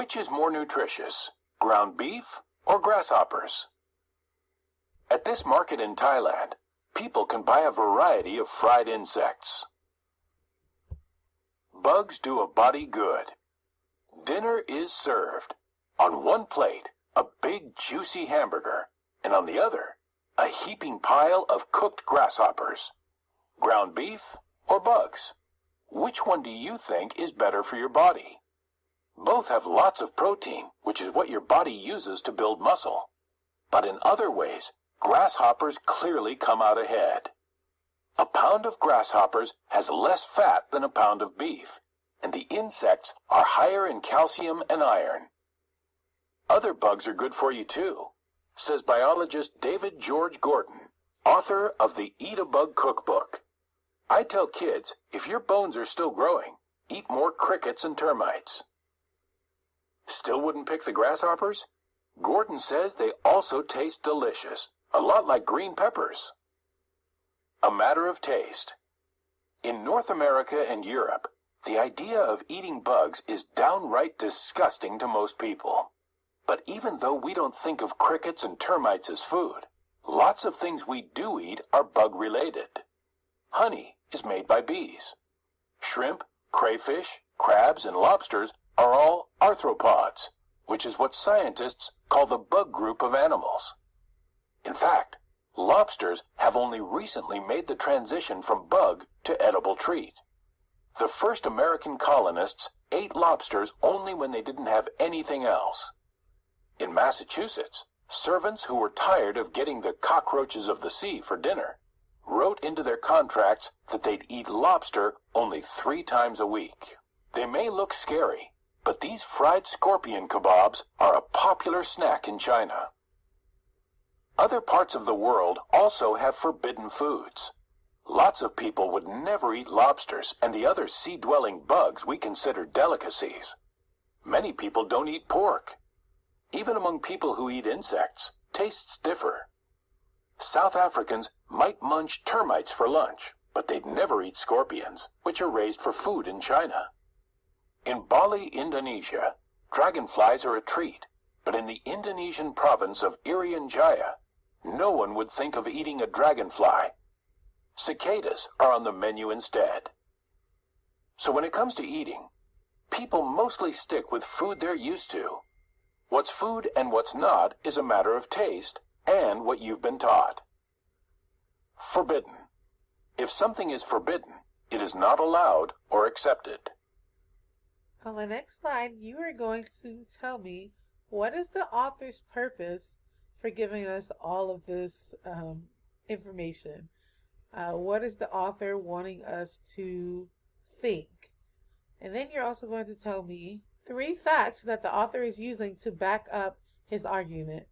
Which is more nutritious, ground beef or grasshoppers? At this market in Thailand, people can buy a variety of fried insects. Bugs do a body good. Dinner is served. On one plate, a big juicy hamburger, and on the other, a heaping pile of cooked grasshoppers. Ground beef or bugs? Which one do you think is better for your body? Both have lots of protein, which is what your body uses to build muscle. But in other ways, grasshoppers clearly come out ahead. A pound of grasshoppers has less fat than a pound of beef, and the insects are higher in calcium and iron. Other bugs are good for you too, says biologist David George Gordon, author of the Eat a Bug Cookbook. I tell kids, if your bones are still growing, eat more crickets and termites. Still wouldn't pick the grasshoppers? Gordon says they also taste delicious, a lot like green peppers. A matter of taste. In North America and Europe, the idea of eating bugs is downright disgusting to most people. But even though we don't think of crickets and termites as food, lots of things we do eat are bug-related. Honey is made by bees. Shrimp, crayfish, crabs, and lobsters are all arthropods, which is what scientists call the bug group of animals. In fact, lobsters have only recently made the transition from bug to edible treat. The first American colonists ate lobsters only when they didn't have anything else. In Massachusetts, servants who were tired of getting the cockroaches of the sea for dinner wrote into their contracts that they'd eat lobster only 3 times a week. They may look scary, but these fried scorpion kebabs are a popular snack in China. Other parts of the world also have forbidden foods. Lots of people would never eat lobsters and the other sea-dwelling bugs we consider delicacies. Many people don't eat pork. Even among people who eat insects, tastes differ. South Africans might munch termites for lunch, but they'd never eat scorpions, which are raised for food in China. In Bali, Indonesia, dragonflies are a treat, but in the Indonesian province of Irian Jaya, no one would think of eating a dragonfly. Cicadas are on the menu instead. So when it comes to eating, people mostly stick with food they're used to. What's food and what's not is a matter of taste and what you've been taught. Forbidden. If something is forbidden, it is not allowed or accepted. On the next slide, you are going to tell me what is the author's purpose for giving us all of this information. What is the author wanting us to think? And then you're also going to tell me 3 facts that the author is using to back up his argument.